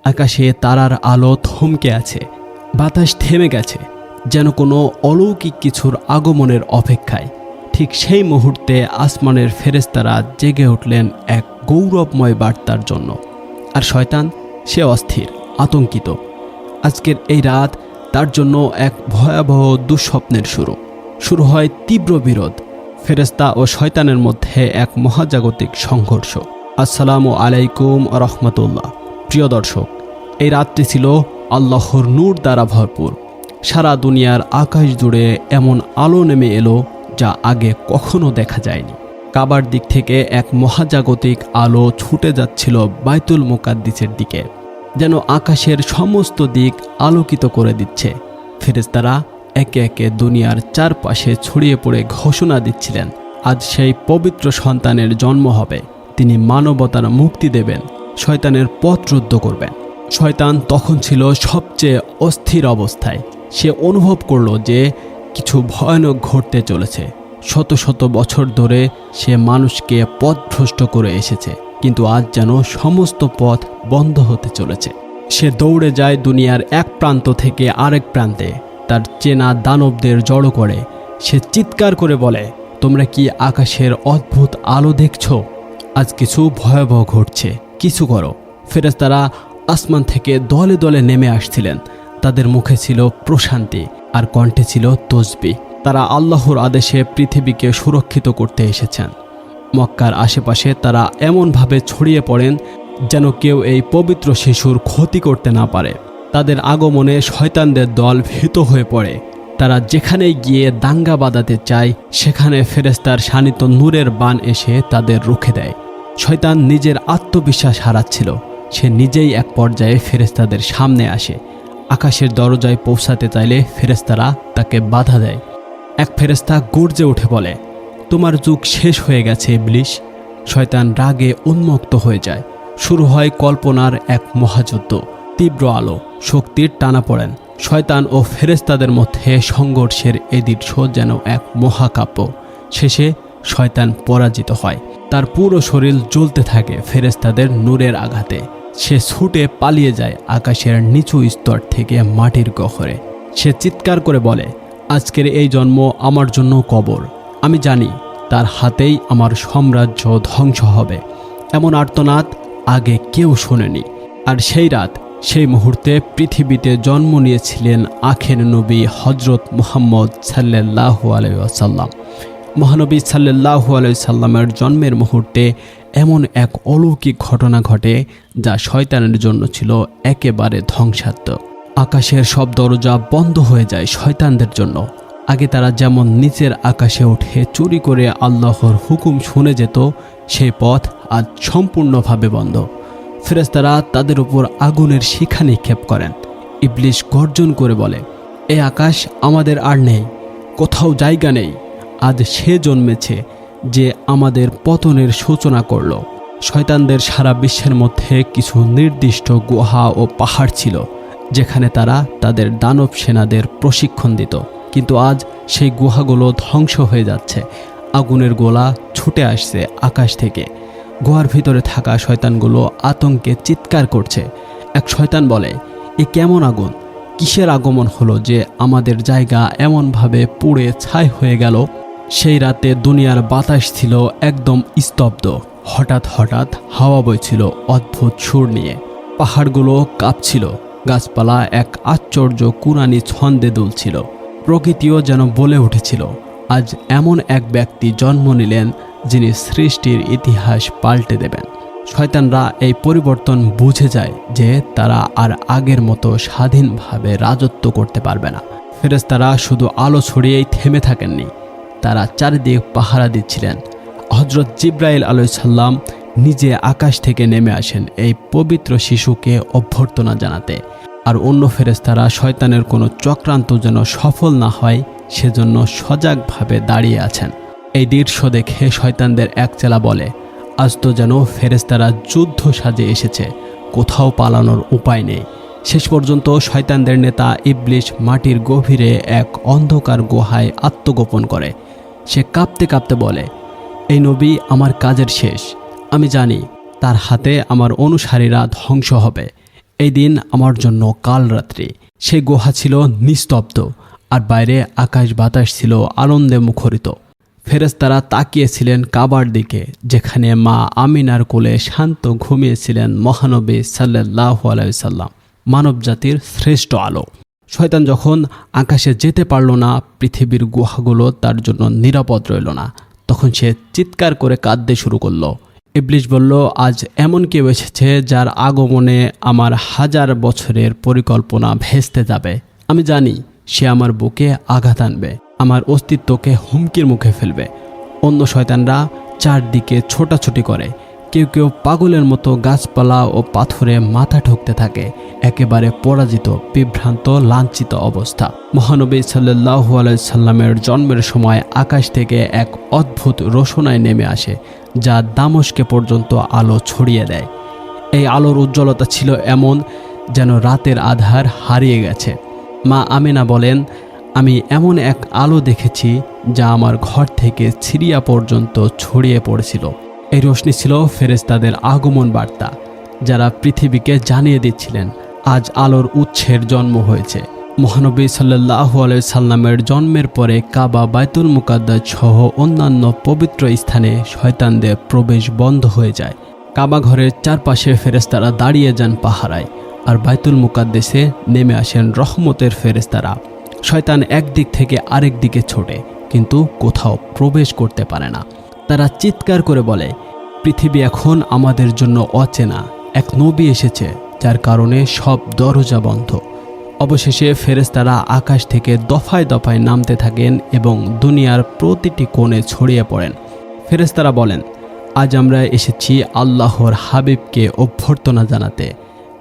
আকাশে তারার আলো থমকে আছে, বাতাস থেমে গেছে, যেন কোনো অলৌকিক কিছুর আগমনের অপেক্ষায়। ঠিক সেই মুহূর্তে আসমানের ফেরেশতারা জেগে উঠলেন এক গৌরবময় বার্তার জন্য। আর শয়তান, সে অস্থির, আতঙ্কিত। আজকের এই রাত তার জন্য এক ভয়াবহ দুঃস্বপ্নের শুরু হয় তীব্র বিরোধ, ফেরেশতা ও শয়তানের মধ্যে এক মহাজাগতিক সংঘর্ষ। আসসালামু আলাইকুম রহমতুল্লাহ। প্রিয় দর্শক, এই রাতটি ছিল আল্লাহর নূর দ্বারা ভরপুর। সারা দুনিয়ার আকাশ জুড়ে এমন আলো নেমে এলো যা আগে কখনো দেখা যায়নি। কাবার দিক থেকে এক মহাজাগতিক আলো ছুটে যাচ্ছিল বাইতুল মুকাদ্দিসের দিকে, যেন আকাশের সমস্ত দিক আলোকিত করে দিচ্ছে। ফেরেশতারা একে একে দুনিয়ার চারপাশে ছড়িয়ে পড়ে ঘোষণা দিচ্ছিলেন, আজ সেই পবিত্র সন্তানের জন্ম হবে, তিনি মানবতার মুক্তি দেবেন, শয়তানের পথ রুদ্ধ করবেন। শয়তান তখন ছিল সবচেয়ে অস্থির অবস্থায়। সে অনুভব করল যে কিছু ভয়ানক ঘটতে চলেছে। শত শত বছর ধরে সে মানুষকে পথভ্রষ্ট করে এসেছে, কিন্তু আজ যেন সমস্ত পথ বন্ধ হতে চলেছে। সে দৌড়ে যায় দুনিয়ার এক প্রান্ত থেকে আরেক প্রান্তে, তার চেনা দানবদের জড়ো করে। সে চিৎকার করে বলে, তোমরা কি আকাশের অদ্ভুত আলো দেখছো? আজ কিছু ভয়াবহ ঘটছে, কিছু করো। ফেরেশতারা আসমান থেকে দলে দলে নেমে আসছিলেন। তাদের মুখে ছিল প্রশান্তি আর কণ্ঠে ছিল তসবিহ। তারা আল্লাহর আদেশে পৃথিবীকে সুরক্ষিত করতে এসেছেন। মক্কার আশেপাশে তারা এমনভাবে ছড়িয়ে পড়েন যেন কেউ এই পবিত্র শিশুর ক্ষতি করতে না পারে। তাদের আগমনে শয়তানদের দল ভীত হয়ে পড়ে। তারা যেখানেই গিয়ে দাঙ্গা বাঁধাতে চায়, সেখানে ফেরেশতার শানিত নূরের বাণ এসে তাদের রুখে দেয়। শয়তান নিজের আত্মবিশ্বাস হারাচ্ছিল। সে নিজেই এক পর্যায়ে ফেরেশতাদের সামনে আসে। আকাশের দরজায় পৌঁছাতে চাইলে ফেরেশতারা তাকে বাধা দেয়। এক ফেরেশতা গর্জে উঠে বলে, তোমার যুগ শেষ হয়ে গেছে ইবলিস। শয়তান রাগে উন্মত্ত হয়ে যায়। শুরু হয় কল্পনার এক মহাযুদ্ধ। তীব্র আলো, শক্তির টানাপোড়েন, শয়তান ও ফেরেশতাদের মধ্যে সংঘর্ষের এই দৃশ্য যেন এক মহাকাব্য। শেষে শয়তান পরাজিত হয়। তার পুরো শরীর জ্বলতে থাকে ফেরেশতাদের নূরের আঘাতে। সে ছুটে পালিয়ে যায় আকাশের নিচু স্তর থেকে মাটির গহ্বরে। সে চিৎকার করে বলে, আজকের এই জন্ম আমার জন্য কবর। আমি জানি তার হাতেই আমার সাম্রাজ্য ধ্বংস হবে। এমন আর্তনাদ আগে কেউ শোনেনি। আর সেই রাত, সেই মুহূর্তে পৃথিবীতে জন্ম নিয়েছিলেন আখের নবী হজরত মুহাম্মদ সাল্লাল্লাহু আলাইহি ওয়াসাল্লাম। মহানবী সাল্লাল্লাহু আলাইহি সাল্লামের জন্মের মুহূর্তে এমন এক অলৌকিক ঘটনা ঘটে যা শয়তানের জন্য ছিল একেবারে ধ্বংসাত্মক। আকাশের সব দরজা বন্ধ হয়ে যায় শয়তানদের জন্য। আগে তারা যেমন নিচের আকাশে উঠে চুরি করে আল্লাহর হুকুম শুনে যেত, সেই পথ আজ সম্পূর্ণভাবে বন্ধ। ফেরেশতারা তাদের উপর আগুনের শিখা নিক্ষেপ করেন। ইবলিস গর্জন করে বলে, এই আকাশ আমাদের আর নেই, কোথাও জায়গা নেই। আজ সে জন্মেছে যে আমাদের পতনের সূচনা করল। শয়তানদের সারা বিশ্বের মধ্যে কিছু নির্দিষ্ট গুহা ও পাহাড় ছিল, যেখানে তারা তাদের দানব সেনাদের প্রশিক্ষণ দিত। কিন্তু আজ সেই গুহাগুলো ধ্বংস হয়ে যাচ্ছে। আগুনের গোলা ছুটে আসছে আকাশ থেকে। গুহার ভিতরে থাকা শয়তানগুলো আতঙ্কে চিৎকার করছে। এক শয়তান বলে, এ কেমন আগুন? কিসের আগমন হলো যে আমাদের জায়গা এমনভাবে পুড়ে ছাই হয়ে গেল? সেই রাতে দুনিয়ার বাতাস ছিল একদম স্তব্ধ। হঠাৎ হঠাৎ হাওয়া বইছিল অদ্ভুত সুর নিয়ে। পাহাড়গুলো কাঁপছিল, গাছপালা এক আশ্চর্য কুরানি ছন্দে দুলছিল। প্রকৃতিও যেন বলে উঠেছিল, আজ এমন এক ব্যক্তি জন্ম নিলেন যিনি সৃষ্টির ইতিহাস পাল্টে দেবেন। শয়তানরা এই পরিবর্তন বুঝে যায় যে তারা আর আগের মতো স্বাধীনভাবে রাজত্ব করতে পারবে না। ফেরেশতারা শুধু আলো ছড়িয়েই থেমে থাকেননি, তারা চারিদিক পাহারা দিচ্ছিলেন। হজরত জিব্রাইল আলাইহিস সালাম নিজে আকাশ থেকে নেমে আসেন এই পবিত্র শিশুকে অভ্যর্থনা জানাতে। আর অন্য ফেরেশতারা শয়তানের কোনো চক্রান্ত যেন সফল না হয় সেজন্য সজাগভাবে দাঁড়িয়ে আছেন। এই দৃশ্য দেখে শয়তানদের একচেলা বলে, আজ তো যেন ফেরেশতারা যুদ্ধ সাজে এসেছে, কোথাও পালানোর উপায় নেই। শেষ পর্যন্ত শয়তানদের নেতা ইবলিস মাটির গভীরে এক অন্ধকার গুহায় আত্মগোপন করে। সে কাঁপতে কাঁপতে বলে, এই নবী আমার কাজের শেষ। আমি জানি তার হাতে আমার অনুসারীরা ধ্বংস হবে। এই দিন আমার জন্য কাল রাত্রি। সেই গুহা ছিল নিস্তব্ধ, আর বাইরে আকাশ বাতাস ছিল আনন্দে মুখরিত। ফেরেশতারা তাকিয়েছিলেন কাবার দিকে, যেখানে মা আমিনার কোলে শান্ত ঘুমিয়েছিলেন মহানবী সাল্লাল্লাহু আলাইহি সাল্লাম, মানবজাতির শ্রেষ্ঠ আলো। শয়তান যখন আকাশে যেতে পারল না, পৃথিবীর গুহাগুলো তার জন্য নিরাপদ রইল না, তখন সে চিৎকার করে কাঁদতে শুরু করলো। ইবলিস বলল, আজ এমন কেউ এসেছে যার আগমনে আমার 1000 বছরের পরিকল্পনা ভেস্তে যাবে। আমি জানি সে আমার বুকে আঘাত আনবে, আমার অস্তিত্বকে হুমকির মুখে ফেলবে। অন্য শয়তানরা চারদিকে ছোটাছুটি করে, কেউ কেউ পাগলের মতো গাছপালা ও পাথরে মাথা ঠুকতে থাকে। একেবারে পরাজিত, বিভ্রান্ত, লাঞ্ছিত অবস্থা। মহানবী সাল্লাল্লাহু আলাইহি সাল্লামের জন্মের সময় আকাশ থেকে এক অদ্ভুত রোশনাই নেমে আসে, যা দামেস্কে পর্যন্ত আলো ছড়িয়ে দেয়। এই আলোর উজ্জ্বলতা ছিল এমন যেন রাতের আধার হারিয়ে গেছে। মা আমিনা বলেন, আমি এমন এক আলো দেখেছি যা আমার ঘর থেকে সিরিয়া পর্যন্ত ছড়িয়ে পড়েছিল। এই রোশনি ছিল ফেরেশতাদের আগমন বার্তা, যারা পৃথিবীকে জানিয়ে দিচ্ছিলেন আজ আলোর উৎসের জন্ম হয়েছে। মহানবী সাল্লাল্লাহু আলাইহি সাল্লামের জন্মের পরে কাবা, বাইতুল মুকাদ্দাস সহ অন্যান্য পবিত্র স্থানে শয়তানদের প্রবেশ বন্ধ হয়ে যায়। কাবা ঘরের চারপাশে ফেরেশতারা দাঁড়িয়ে যান পাহারায়, আর বাইতুল মুকাদ্দাসে নেমে আসেন রহমতের ফেরেশতারা। শয়তান একদিক থেকে আরেক দিকে ছোটে, কিন্তু কোথাও প্রবেশ করতে পারে না। তারা চিৎকার করে বলে, পৃথিবী এখন আমাদের জন্য অচেনা। এক নবী এসেছে যার কারণে সব দরজা বন্ধ। অবশেষে ফেরেশতারা আকাশ থেকে দফায় দফায় নামতে থাকেন এবং দুনিয়ার প্রতিটি কোণে ছড়িয়ে পড়েন। ফেরেশতারা বলেন, আজ আমরা এসেছি আল্লাহর হাবিবকে অভ্যর্থনা জানাতে।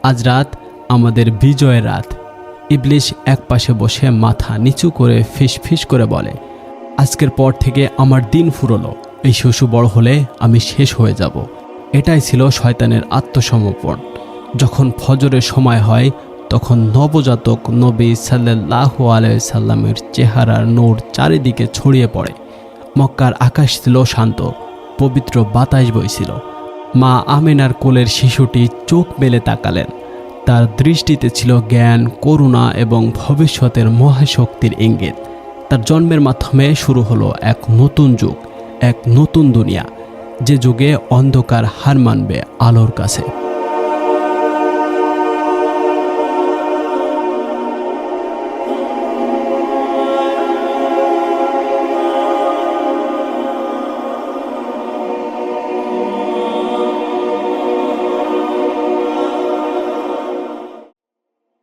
আজ রাত আমাদের বিজয়ের রাত। ইবলিস একপাশে বসে মাথা নিচু করে ফিসফিস করে বলে, আজকের পর থেকে আমার দিন ফুরলো। এই শিশু বড় হলে আমি শেষ হয়ে যাব। এটাই ছিল শয়তানের আত্মসমর্পণ। যখন ফজরের সময় হয়, তখন নবজাতক নবী সাল্লাল্লাহু আলাইহি সাল্লামের চেহারার নূর চারিদিকে ছড়িয়ে পড়ে। মক্কার আকাশ ছিল শান্ত, পবিত্র বাতাস বইছিল। মা আমিনার কোলের শিশুটি চোখ মেলে তাকালেন। তার দৃষ্টিতে ছিল জ্ঞান, করুণা এবং ভবিষ্যতের মহাশক্তির ইঙ্গিত। তার জন্মের মাধ্যমে শুরু হলো এক নতুন যুগ, এক নতুন দুনিয়া, যে যুগে অন্ধকার হার মানবে আলোর কাছে।